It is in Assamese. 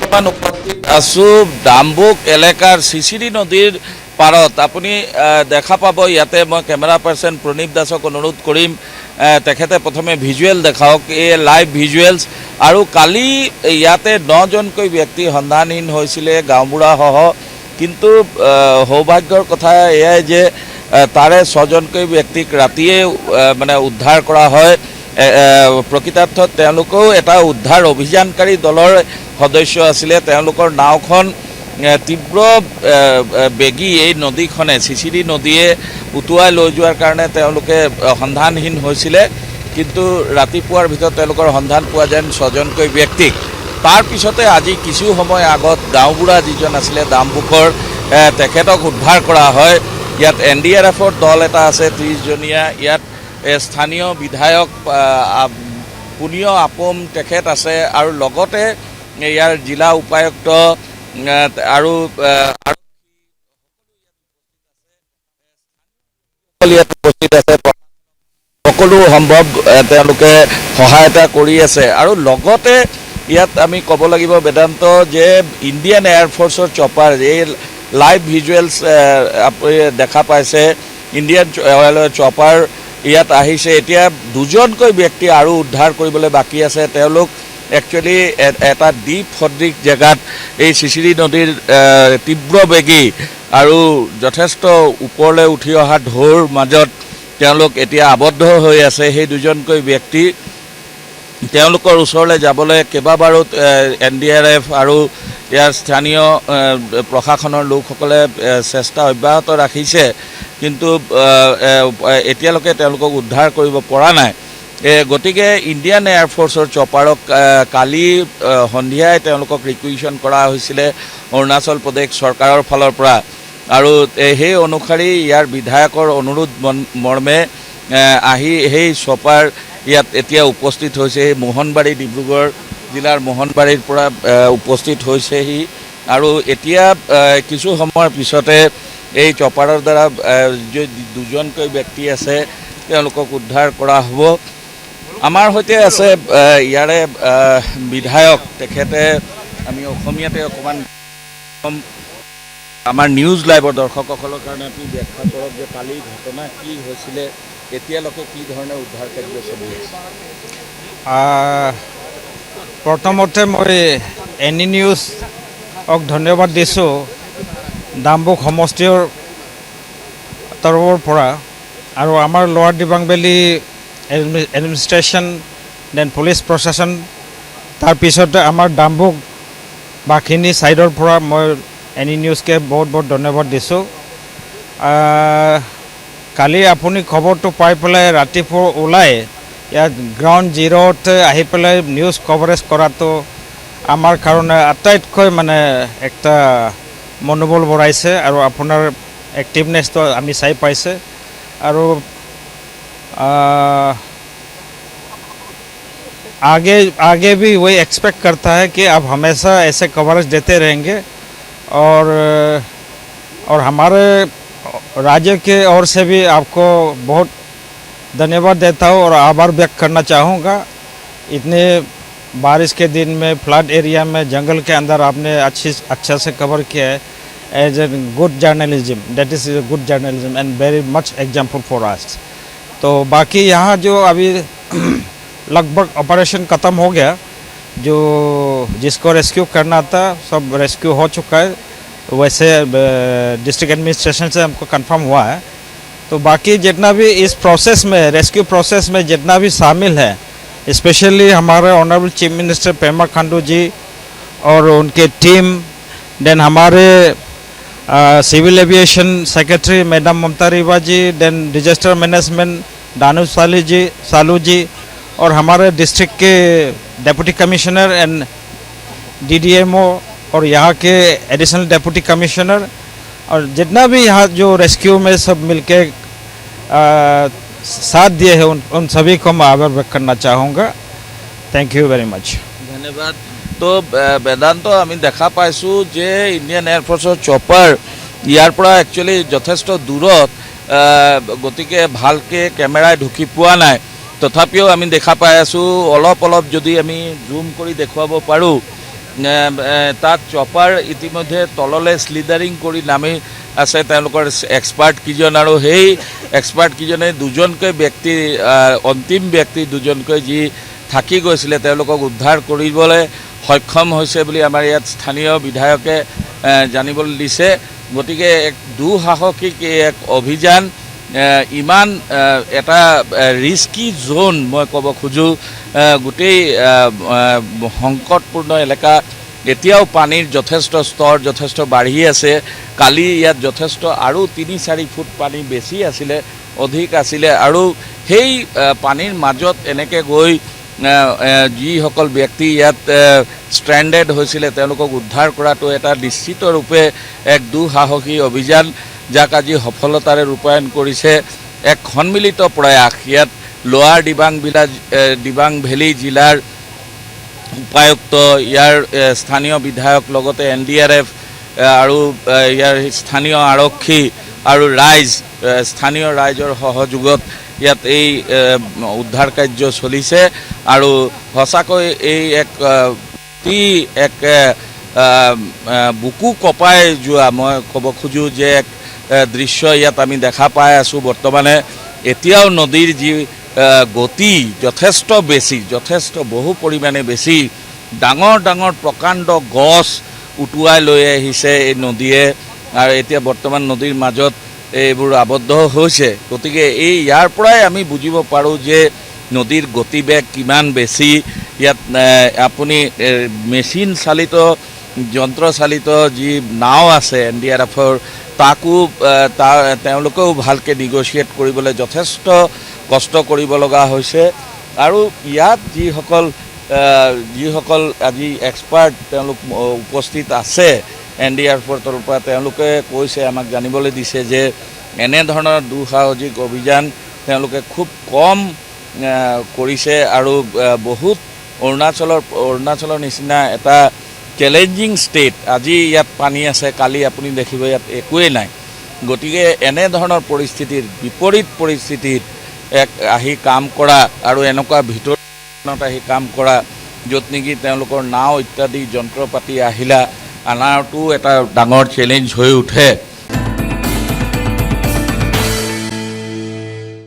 বৰ্তমান উপস্থিত আছোঁ ডাম্বুক এলেকাৰ চিচিৰি নদীৰ পাৰত। আপুনি দেখা পাব ইয়াতে মই কেমেৰা পাৰ্চন প্ৰণীপ দাসক অনুৰোধ কৰিম তেখেতে প্ৰথমে ভিজুৱেল দেখাওক, এই লাইভ ভিজুৱেলছ। আৰু কালি ইয়াতে 9জনকৈ ব্যক্তি সন্ধানহীন হৈছিলে গাঁওবুঢ়াসহ, কিন্তু সৌভাগ্যৰ কথা এয়াই যে তাৰে 6জনকৈ ব্যক্তিক ৰাতিয়ে মানে উদ্ধাৰ কৰা হয়। প্ৰকৃতাৰ্থত তেওঁলোকেও এটা উদ্ধাৰ অভিযানকাৰী দলৰ সদস্য আছিলে। তেওঁলোকৰ নাওখন তীব্ৰ বেগী এই নদীখনে চিচিৰি নদীয়ে উটুৱাই লৈ যোৱাৰ কাৰণে তেওঁলোকে সন্ধানহীন হৈছিলে, কিন্তু ৰাতিপুৱাৰ ভিতৰত তেওঁলোকৰ সন্ধান পোৱা যেন 6জনকৈ ব্যক্তিক। তাৰ পিছতে আজি কিছু সময় আগত গাঁওবুঢ়া যিজন আছিলে ডাম্বুকৰ তেখেতক উদ্ধাৰ কৰা হয়। ইয়াত NDRFৰ দল এটা আছে 30জনীয়া। ইয়াত স্থানীয় বিধায়ক পুনিয় আপোম তেখেত আছে, আৰু লগতে ইয়াৰ জিলা উপায়ুক্ত আৰু উপস্থিত আছে। সকলো সম্ভৱ তেওঁলোকে সহায়তা কৰি আছে। আৰু লগতে ইয়াত আমি ক'ব লাগিব বেদান্ত যে ইণ্ডিয়ান এয়াৰফ'ৰ্চৰ চপাৰ, এই লাইভ ভিজুৱেলছ আপুনি দেখা পাইছে, ইণ্ডিয়ান অইলৰ চপাৰ ইয়াত আহিছে। এতিয়া 2জনকৈ ব্যক্তি আৰু উদ্ধাৰ কৰিবলৈ বাকী আছে। তেওঁলোক একচুৱেলি এটা দ্বীপ সদৃশ জেগাত এই চিচিৰি নদীৰ তীব্ৰ বেগী আৰু যথেষ্ট ওপৰলৈ উঠি অহা ঢৌৰ মাজত তেওঁলোক এতিয়া আবদ্ধ হৈ আছে। সেই 2জনকৈ ব্যক্তি তেওঁলোকৰ ওচৰলৈ যাবলৈ কেইবাবাৰো NDRF আৰু ইয়াৰ স্থানীয় প্ৰশাসনৰ লোকসকলে চেষ্টা অব্যাহত ৰাখিছে, কিন্তু এতিয়ালৈকে তেওঁলোকক উদ্ধাৰ কৰিব পৰা নাই। গতিকে ইণ্ডিয়ান এয়াৰফ'ৰ্চৰ চপাৰক কালি সন্ধিয়াই তেওঁলোকক ৰিকুইশ্যন কৰা হৈছিলে অৰুণাচল প্ৰদেশ চৰকাৰৰ ফালৰ পৰা, আৰু সেই অনুসৰি ইয়াৰ বিধায়কৰ অনুৰোধ মৰ্মে আহি সেই চপাৰ ইয়াত এতিয়া উপস্থিত হৈছে। সেই মোহনবাৰী, ডিব্ৰুগড় জিলাৰ মোহনবাৰীৰ পৰা উপস্থিত হৈছেহি, আৰু এতিয়া কিছু সময়ৰ পিছতে এই চপাৰৰ দ্বাৰা 2জনকৈ ব্যক্তি আছে তেওঁলোকক উদ্ধাৰ কৰা হ'ব। আমাৰ সৈতে আছে ইয়াৰে বিধায়ক, তেখেতে আমি অসমীয়াতে অকণমান আমাৰ নিউজ লাইভৰ দৰ্শকসকলৰ কাৰণে আপুনি ব্যাখ্যা কৰক যে কালিৰ ঘটনা কি হৈছিলে, এতিয়ালৈকে কি ধৰণে উদ্ধাৰ কাৰ্য চলি আছে। প্ৰথমতে মই এনি নিউজক ধন্যবাদ দিছোঁ, ডাম্বুক সমষ্টিৰ তৰফৰ পৰা, আৰু আমাৰ lower Dibang valley administration, then police প্ৰশাসন, তাৰপিছতে আমাৰ ডাম্বুক বাখিনি ছাইডৰ পৰা মই এনি নিউজকে বহুত বহুত ধন্যবাদ দিছোঁ। কালি আপুনি খবৰটো পাই পেলাই ৰাতিপুৱা ওলাই ইয়াত গ্ৰাউণ্ড জিৰ'ত আহি পেলাই নিউজ কভাৰেজ কৰাটো আমাৰ কাৰণে আটাইতকৈ মানে একটা মনোবল বঢ়াইছে, আৰু আপোনাৰ এক্টিভনেছটো আমি চাই পাইছে। আৰু आगे भी वही एक्सपेक्ट करता है कि आप हमेशा ऐसे कवरेज देते रहेंगे, और हमारे राज्य के ओर से भी आपको बहुत धन्यवाद देता हूँ और आभार व्यक्त करना चाहूँगा। इतने बारिश के दिन में फ्लड एरिया में जंगल के अंदर आपने अच्छा से कवर किया है। As a good journalism, that is good journalism and very much example for us. तो बाकी यहाँ जो अभी लगभग ऑपरेशन ख़त्म हो गया, जो जिसको रेस्क्यू करना था सब रेस्क्यू हो चुका है, वैसे डिस्ट्रिक्ट एडमिनिस्ट्रेशन से हमको कंफर्म हुआ है। तो बाकी जितना भी इस प्रोसेस में, रेस्क्यू प्रोसेस में जितना भी शामिल है, स्पेशली हमारे honourable chief minister Pema Khandu ji और उनके टीम, देन हमारे civil aviation secretary madam Mamata Riba ji, then disaster management Danu Salu ji, और हमारे डिस्ट्रिक्ट के डिप्टी कमिश्नर एंड DDMO और यहाँ के एडिशनल डिप्टी कमिश्नर, और जितना भी यहाँ जो रेस्क्यू में सब मिलके साथ दिए हैं उन सभी को मैं आभार व्यक्त करना चाहूँगा। Thank you very much. धन्यवाद। तो वेदांत आमी देखा पाइছোঁ যে ইণ্ডিয়ান এয়াৰফ'ৰ্চৰ চপাৰ ইয়াৰ পৰা একচুৱেলি যথেষ্ট দূৰত, গতিকে ভালকৈ কেমেৰাই ঢুকি পোৱা নাই। তথাপিও আমি দেখা পাই আছোঁ অলপ অলপ যদি আমি জুম কৰি দেখুৱাব পাৰোঁ তাত চপাৰ ইতিমধ্যে তললৈ স্লিডাৰিং কৰি নামি আছে তেওঁলোকৰ এক্সপাৰ্ট কিজন আৰু সেই এক্সপাৰ্ট কিজনে দুজনকৈ ব্যক্তি অন্তিম ব্যক্তি দুজনকৈ যি থাকি গৈছিলে তেওঁলোকক উদ্ধাৰ কৰিবলৈ সক্ষম হৈছে বুলি আমাৰ ইয়াত স্থানীয় বিধায়কে জানিবলৈ দিছে। গতিকে এক দুঃসাহসিক এক অভিযান, ইমান এটা ৰিস্কি জোন মই ক'ব খোজোঁ, গোটেই সংকটপূৰ্ণ এলেকা, এতিয়াও পানীৰ যথেষ্ট স্তৰ যথেষ্ট বাঢ়ি আছে। কালি ইয়াত যথেষ্ট আৰু ৩-৪ ফুট পানী বেছি আছিলে, অধিক আছিলে আৰু সেই পানীৰ মাজত এনেকৈ গৈ যিসকল ব্যক্তি ইয়াত ষ্ট্ৰেণ্ডেড হৈছিলে তেওঁলোকক উদ্ধাৰ কৰাটো এটা নিশ্চিতৰূপে এক দুঃসাহসী অভিযান, যাক আজি সফলতাৰে ৰূপায়ণ কৰিছে এক সন্মিলিত প্ৰয়াস। ইয়াত লোৱাৰ দিবাং ভেলী জিলাৰ উপায়ুক্ত, ইয়াৰ স্থানীয় বিধায়ক, লগতে NDRF আৰু ইয়াৰ স্থানীয় আৰক্ষী আৰু স্থানীয় ৰাইজৰ সহযোগত ইয়াত এই উদ্ধাৰ কাৰ্য চলিছে আৰু সঁচাকৈ এই এক বুকু কঁপাই যোৱা মই ক'ব খোজোঁ যে এক দৃশ্য ইয়াত আমি দেখা পাই আছোঁ। বৰ্তমানে এতিয়াও নদীৰ যি গতি যথেষ্ট বেছি, বহু পৰিমাণে বেছি। ডাঙৰ ডাঙৰ প্ৰকাণ্ড গছ উটুৱাই লৈ আহিছে এই নদীয়ে আৰু এতিয়া বৰ্তমান নদীৰ মাজত এইবোৰ আবদ্ধ হৈছে। গতিকে ইয়াৰ পৰাই আমি বুজিব পাৰোঁ যে নদীৰ গতিবেগ কিমান বেছি। ইয়াত আপুনি মেচিন চালিত যন্ত্ৰচালিত যি নাও আছে NDRFৰ, তেওঁলোকেও ভালকৈ নিগচিয়েট কৰিবলৈ যথেষ্ট কষ্ট কৰিব লগা হৈছে। আৰু ইয়াত যিসকল আজি এক্সপাৰ্ট তেওঁলোক উপস্থিত আছে NDRFৰ তৰফৰ পৰা, তেওঁলোকে কৈছে, আমাক জানিবলৈ দিছে যে এনেধৰণৰ দুঃসাহসিক অভিযান তেওঁলোকে খুব কম কৰিছে আৰু বহুত অৰুণাচলৰ নিচিনা এটা চেলেঞ্জিং ষ্টেট, আজি ইয়াত পানী আছে, কালি আপুনি দেখিব ইয়াত একোৱেই নাই। গতিকে এনেধৰণৰ পৰিস্থিতিৰ বিপৰীত পৰিস্থিতিত আহি কাম কৰা আৰু এনেকুৱা ভিতৰত আহি কাম কৰা, য'ত নেকি তেওঁলোকৰ নাও ইত্যাদি যন্ত্ৰপাতি আহিলা আনাৰটো এটা ডাঙৰ চেলেঞ্জ হৈ উঠে।